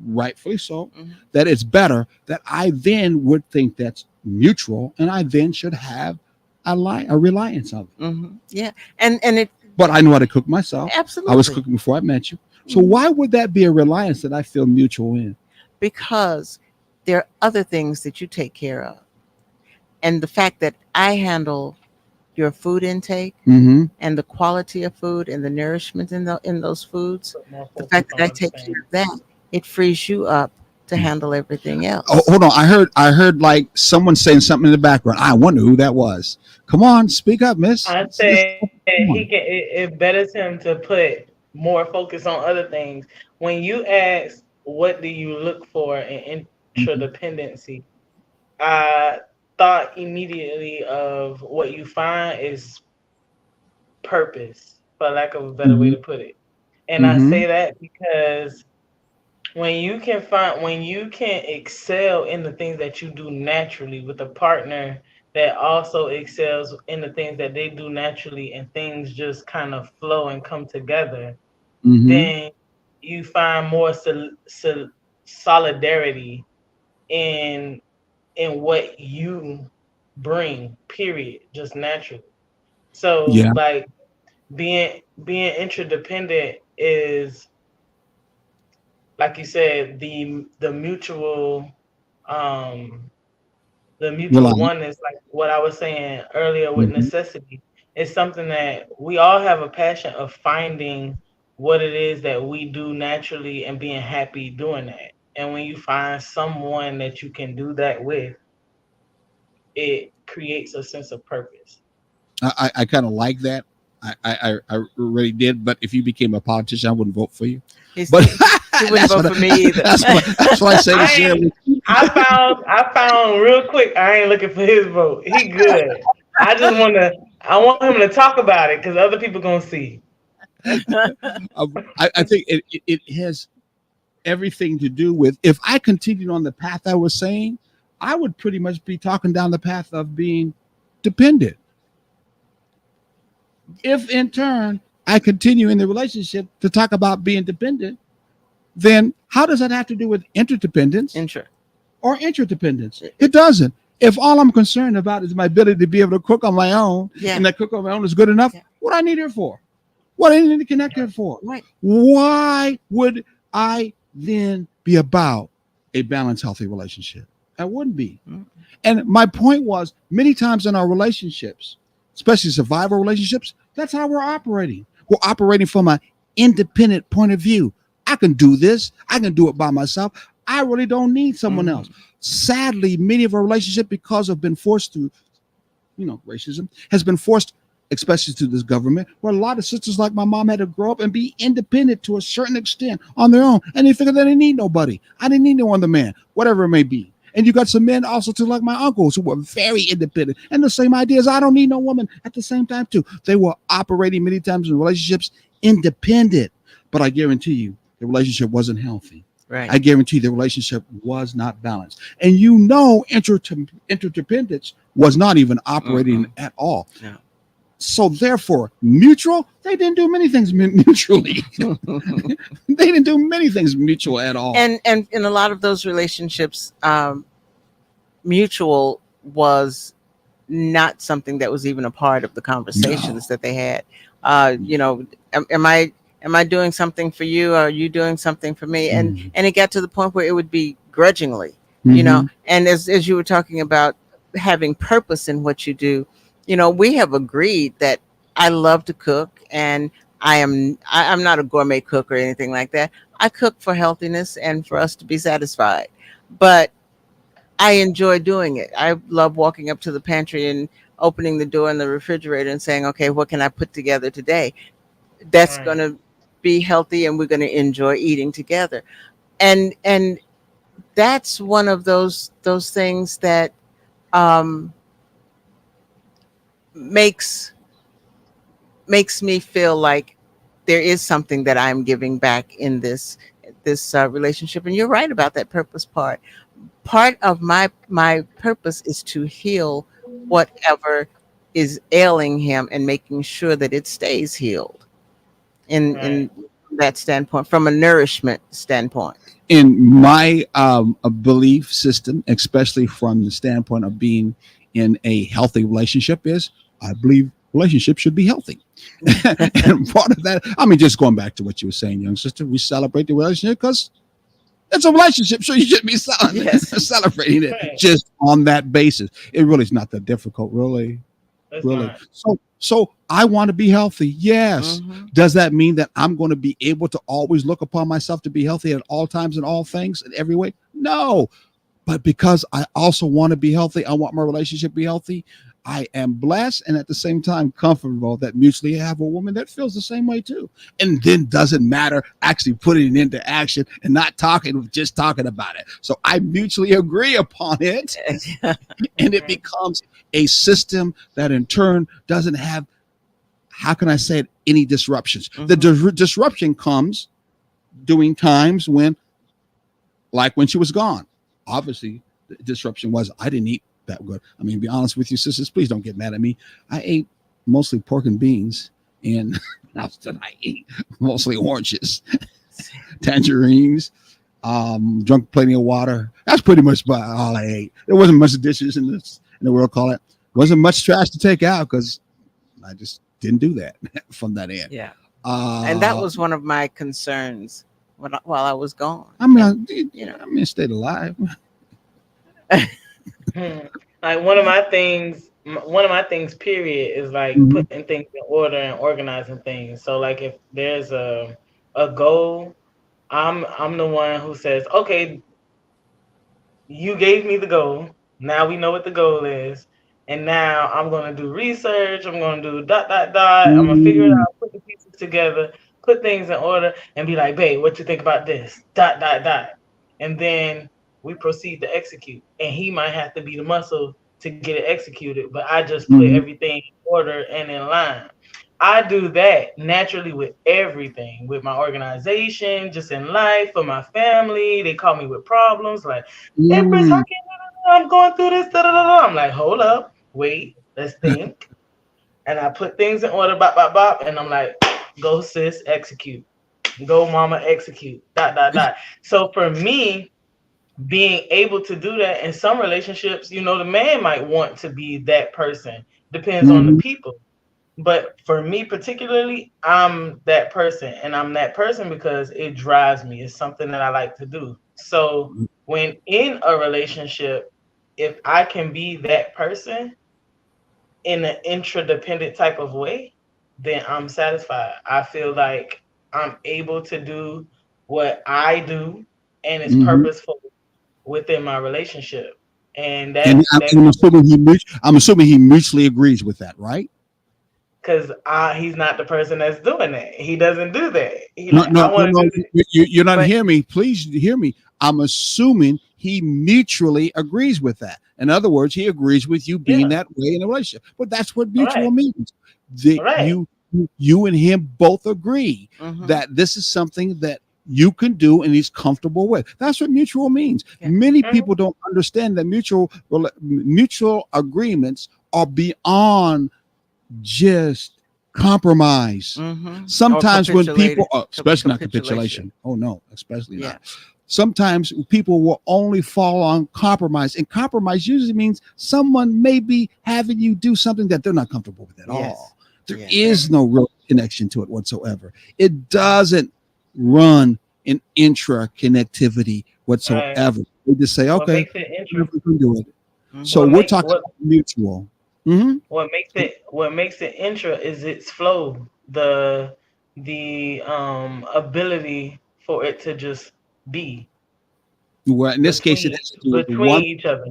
rightfully so, Mm-hmm. that it's better, that I then would think that's mutual and I then should have a reliance on it. Mm-hmm. Yeah. And it But I know how to cook myself. absolutely I was cooking before I met you. So Mhm. why would that be a reliance that I feel mutual in? because there are other things that you take care of, and the fact that I handle your food intake Mm-hmm. and the quality of food and the nourishment in those foods, Put more the focus fact on that I other take things. care of that, it frees you up to handle everything Oh, else. hold on. I heard like someone saying something in the background. I wonder who that was. Come on, speak up, miss. I said he can. It betters him to put more focus on other things. When you ask, "What do you look for in Mhm. intradependency?" I thought immediately of what you find is purpose, for lack of a better way Mhm. to put it. And I Mhm. say that because when you can excel in the things that you do naturally with a partner that also excels in the things that they do naturally and things just kind of flow and come together, Mhm. then you find more solidarity in what you bring, period, just naturally. So Yeah. like being interdependent is, like you said, um the mutual Reliance. oneness, like what I was saying earlier with Mhm. necessity. It's something that we all have a passion of finding what it is that we do naturally and being happy doing that. And when you find someone that you can do that with, it creates a sense of purpose. I kind of like that. I really did. But if you became a politician, I wouldn't vote for you. He's, But he, he wouldn't that's vote what for me either. that's what I say to I share ain't with you. I found real quick I ain't looking for his vote. He good. I want him to talk about it because other people gonna see. I think it has. everything to do with, if I continued on the path I was saying, I would pretty much be talking down the path of being dependent. If in turn I continue in the relationship to talk about being dependent, then how does that have to do with interdependence Ensure. or interdependence? It doesn't. If all I'm concerned about is my ability to be able to cook on my own, Yeah. and that cook on my own is good enough, Yeah. what I need it for? What I need to connect it for? Right. Why would I then be about a balanced, healthy relationship? I wouldn't be. Mm. And my point was, many times in our relationships, especially survival relationships, that's how we're operating. We're operating from an independent point of view. I can do this. I can do it by myself. I really don't need someone else. Sadly, many of our relationships, because of been forced through, racism, has been forced, especially to this government, where a lot of sisters like my mom had to grow up and be independent to a certain extent on their own. And they figured they didn't need nobody. I didn't need no other man, whatever it may be. And you got some men also too, like my uncles, who were very independent. And the same ideas. I don't need no woman at the same time too. They were operating many times in relationships independent. But I guarantee you, the relationship wasn't healthy. Right. I guarantee the relationship was not balanced. And interdependence was not even operating at all. No. So therefore, mutual, they didn't do many things mutually. They didn't do many things mutual at all. And in a lot of those relationships, mutual was not something that was even a part of the conversations that they had. Am I doing something for you? Are you doing something for me? And it got to the point where it would be grudgingly, and as you were talking about having purpose in what you do, we have agreed that I love to cook, and I'm not a gourmet cook or anything like that. I cook for healthiness and for us to be satisfied, but I enjoy doing it. I love walking up to the pantry and opening the door in the refrigerator and saying, okay, what can I put together today that's Right. going to be healthy and we're going to enjoy eating together. And that's one of those things that um, makes me feel like there is something that I'm giving back in this relationship. And you're right about that purpose part. Part of my purpose is to heal whatever is ailing him and making sure that it stays healed in Right. that standpoint, from a nourishment standpoint. In my a belief system, especially from the standpoint of being in a healthy relationship, is I believe relationships should be healthy. And part of that, I mean, just going back to what you were saying, young sister, we celebrate the relationship because it's a relationship, so you should be Yes. celebrating it Right. just on that basis. It really is not that difficult, really. That's Really. not. So I want to be healthy. Yes. Mhm. Does that mean that I'm going to be able to always look upon myself to be healthy at all times and all things in every way? No. But because I also want to be healthy, I want my relationship to be healthy. I am blessed and at the same time comfortable that mutually have a woman that feels the same way too. And then doesn't matter actually putting it into action and not just talking about it. So I mutually agree upon it, and it becomes a system that in turn doesn't have, how can I say it, any disruptions. The disruption comes during times when, like when she was gone. Obviously, the disruption was I didn't eat that good. I mean, to be honest with you, sisters, please don't get mad at me. I ate mostly pork and beans, and I ate mostly oranges, tangerines, drunk plenty of water. That's pretty much about all I ate. There wasn't much dishes in the world, call it. Wasn't much trash to take out because I just didn't do that from that end. Yeah. And that was one of my concerns while I was gone. I mean, I stayed alive. Like one of my things period is like Mhm. putting things in order and organizing things. So like if there's a goal, I'm the one who says, okay, you gave me the goal. Now we know what the goal is. And now I'm gonna do research. I'm gonna do dot dot dot. I'm gonna figure it Mhm. out, put the pieces together, put things in order, and be like, babe, what you think about this? Dot dot dot. And then we proceed to execute. And he might have to be the muscle to get it executed, but I just put Mhm. everything in order and in line. I do that naturally with everything, with my organization, just in life, for my family. They call me with problems like, Empress, how Mm. can I'm going through this? Da, da, da, da. I'm like, hold up, wait, let's think. And I put things in order, bop, bop, bop, and I'm like, go sis, execute. Go mama, execute. Dot, dot, dot. So for me, being able to do that in some relationships, the man might want to be that person. Depends on the Mhm. people. But for me particularly, I'm that person. And I'm that person because it drives me. It's something that I like to do. So when in a relationship, if I can be that person in an intradependent type of way, then I'm satisfied. I feel like I'm able to do what I do and it's Mhm. purposeful within my relationship. And And that I'm comes assuming I'm assuming he mutually agrees with that, right? because he's not the person that's doing that. He doesn't do that. He No, like, no, I no, want to no. do that. You're not But hearing me. Please hear me. I'm assuming he mutually agrees with that. In other words, he agrees with you being Yeah, that way in a relationship. But that's what mutual right, means. That right. you and him both agree hmm that this is something that you can do and he's comfortable with. That's what mutual means. yeah. Many Mhm. people don't understand that mutual agreements are beyond just compromise. Or Sometimes when people, especially not capitulation. capitulation, oh no, especially Yeah. not. Sometimes people will only fall on compromise, and compromise usually means someone may be having you do something that they're not comfortable with at Yes. all. There Yes. is no real connection to it whatsoever. It doesn't run in intra connectivity Right. whatsoever. We just say, What okay, makes it we intro? can do it. So hmm we're talking about mutual. Mhm. What makes it intro is its flow, the ability for it to just be Well, in this case, it between has to do with between one. each other.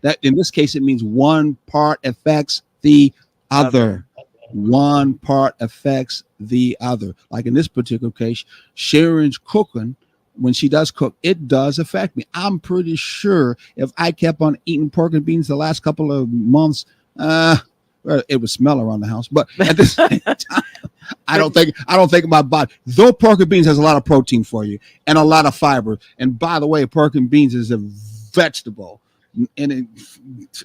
That in this case, it means one part affects the Other. other. One part affects the other. Like in this particular case, Sharon's cooking. When she does cook, it does affect me. I'm pretty sure if I kept on eating pork and beans the last couple of months, well, it would smell around the house. But at the same time, But I don't think my body. Though pork and beans has a lot of protein for you and a lot of fiber. And by the way, pork and beans is a vegetable. And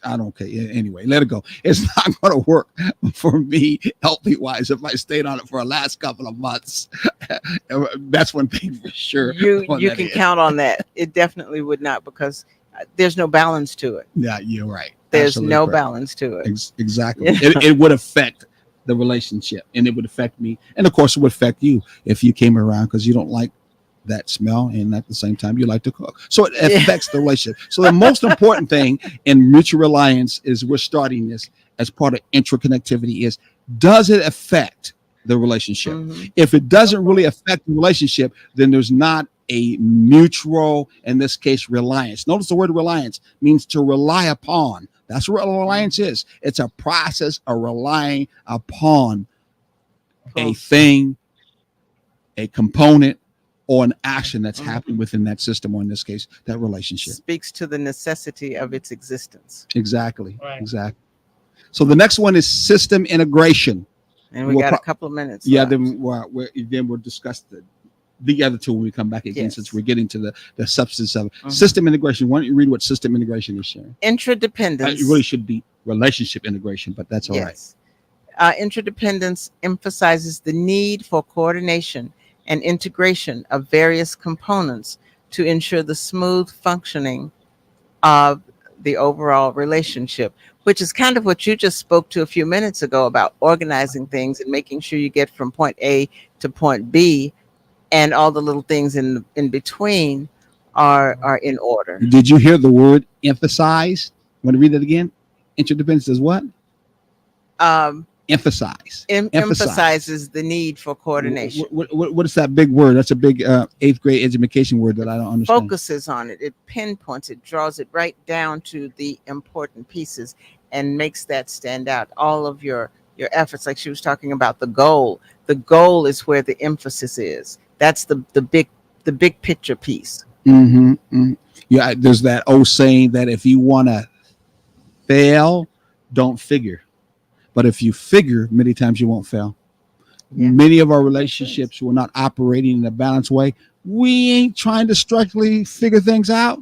I don't care. Anyway, let it go. It's not going to work for me healthy wise if I stayed on it for the last couple of months. That's one thing for sure. On you that can end. count on that. It definitely would not because there's no balance to it. Yeah, you're right. There's Absolutely no correct. balance to it. Exactly. Yeah. It would affect the relationship and it would affect me. And of course, it would affect you if you came around because you don't like that smell and at the same time you like to cook. So it Yeah. affects the relationship. So the most important thing in mutual reliance is we're starting this as part of interconnectivity is does it affect the relationship? hmm If it doesn't really affect the relationship, then there's not a mutual, in this case, reliance. Notice the word reliance means to rely upon. That's what reliance is. It's a process of relying upon a Cool. thing, a component, or an action that's Mhm. happening within that system, or in this case, that relationship. Speaks to the necessity of its existence. Exactly. Right. Exactly. So the next one is system integration. And we We'll got a pro- couple of minutes yeah, left. then we'll discuss the other two when we come back again, Yes. since we're getting to the substance of it. Mhm. System integration. Why don't you read what system integration is, Sharon? Interdependence. It really should be relationship integration, but that's all right. Yes. Interdependence emphasizes the need for coordination and integration of various components to ensure the smooth functioning of the overall relationship, which is kind of what you just spoke to a few minutes ago about organizing things and making sure you get from point A to point B and all the little things in between are in order. Did you hear the word emphasize? Want to read that again? Interdependence is what? Um, Emphasize. emphasizes the need for coordination. What is that big word? That's a big eighth grade education word that I don't understand. Focuses on it. It pinpoints it, draws it right down to the important pieces, and makes that stand out. All of your efforts, like she was talking about the goal. The goal is where the emphasis is. That's the big picture piece. Mm-hmm. Yeah, there's that old saying that if you want to fail, don't figure. But if you figure, many times you won't fail. Yeah. Many of our relationships were not operating in a balanced way. We ain't trying to structurally figure things out.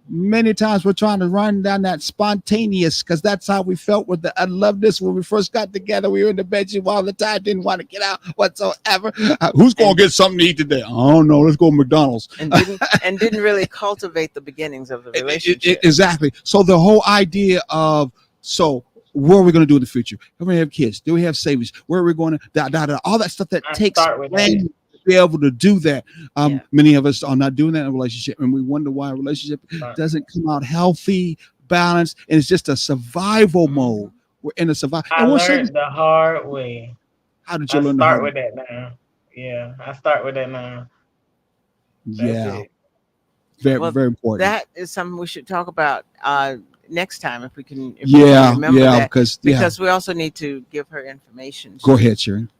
Many times we're trying to run down that spontaneous, because that's how we felt with the I love this when we first got together. We were in the bedroom all the time, didn't want to get out whatsoever. Who's going to get something to eat today? I don't know. Let's go to McDonald's. And didn't really cultivate the beginnings of the relationship. Exactly. So the whole idea of, so what are we going to do in the future? Are we going to have kids? Do we have savings? Where are we going to all that stuff that takes planning to be able to do that. Many of us are not doing that in a relationship, and we wonder why a relationship doesn't come out healthy, balanced, and it's just a survival mode. We're in a survival. I learned the hard way. How did you learn the hard way? I start with that now. Yeah, I start with that now. That's very, very important. That is something we should talk about next time if we can. If we can remember that, because we also need to give her information. Go ahead, Sharon.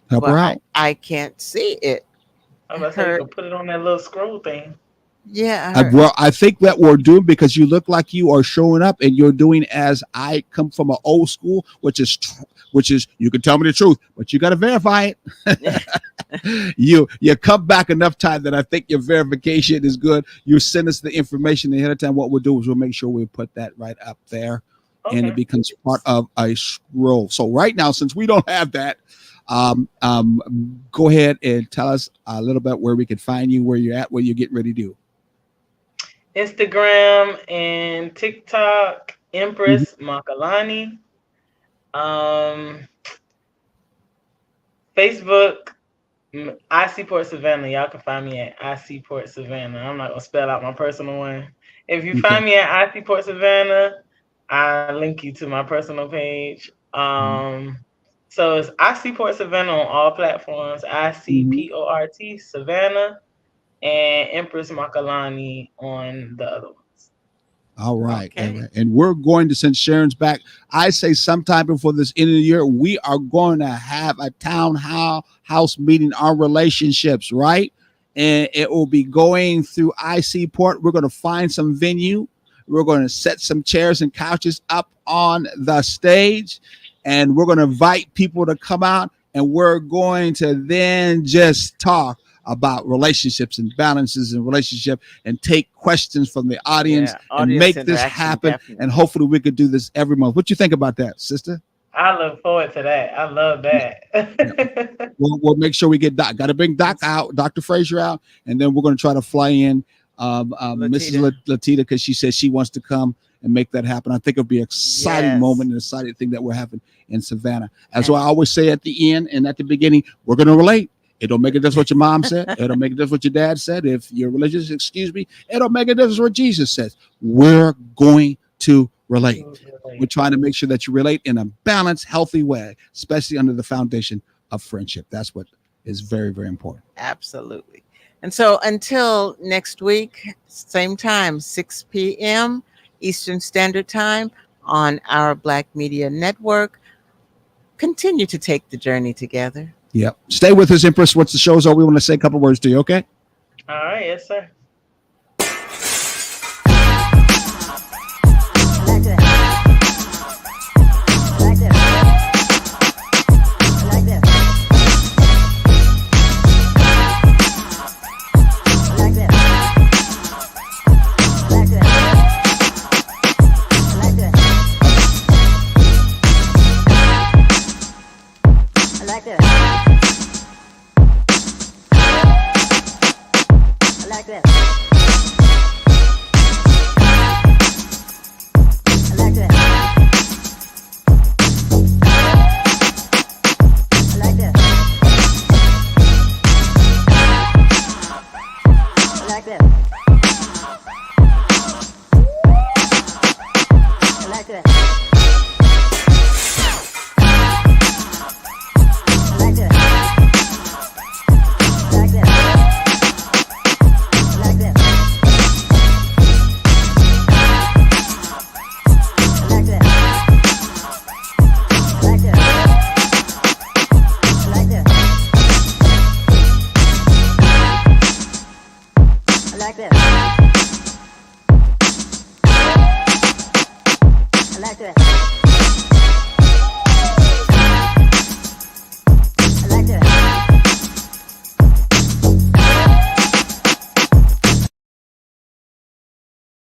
Help her out. I can't see it. I'm about to say, you can put it on that little scroll thing. Yeah. Well, I think that we're doing, because you look like you are showing up and you're doing, as I come from an old school, which is you can tell me the truth, but you got to verify it. you come back enough time that I think your verification is good. You send us the information ahead of time. What we'll do is we'll make sure we put that right up there, and it becomes part of a scroll. So right now, since we don't have that, go ahead and tell us a little bit where we can find you, where you're at, what you're getting ready to do. Instagram and TikTok, Empress Makalani. Facebook, IC Port Savannah. Y'all can find me at IC Port Savannah. I'm not gonna spell out my personal one. If you find me at IC Port Savannah, I link you to my personal page. So it's IC Port Savannah on all platforms. ICPORT Savannah, and Empress Makalani on the other ones. All right. And we're going to, since Sharon's back, I say sometime before this end of the year, we are going to have a town house meeting on relationships, right? And it will be going through IC Port. We're going to find some venue. We're going to set some chairs and couches up on the stage, and we're going to invite people to come out, and we're going to then just talk about relationships and balances in relationship, and take questions from the audience and make this happen. Definitely. And hopefully we could do this every month. What you think about that, sister? I look forward to that. I love that. We'll make sure we get Doc. Got to bring Doc out, Dr. Frazier out, and then we're going to try to fly in Mrs. Latita, because she says she wants to come and make that happen. I think it'll be an exciting moment, and exciting thing that we're having in Savannah. As I always say at the end and at the beginning, we're going to relate. It don't make a difference what your mom said. It don't make a difference what your dad said. If you're religious, it don't make a difference what Jesus says. We're going to relate. We're trying to make sure that you relate in a balanced, healthy way, especially under the foundation of friendship. That's what is very, very important. Absolutely. And so until next week, same time, 6 p.m. Eastern Standard Time on our Black Media Network, continue to take the journey together. Yep. Stay with us, Empress. What's the show's all? We want to say a couple words to you, okay? All right. Yes, sir. I like that.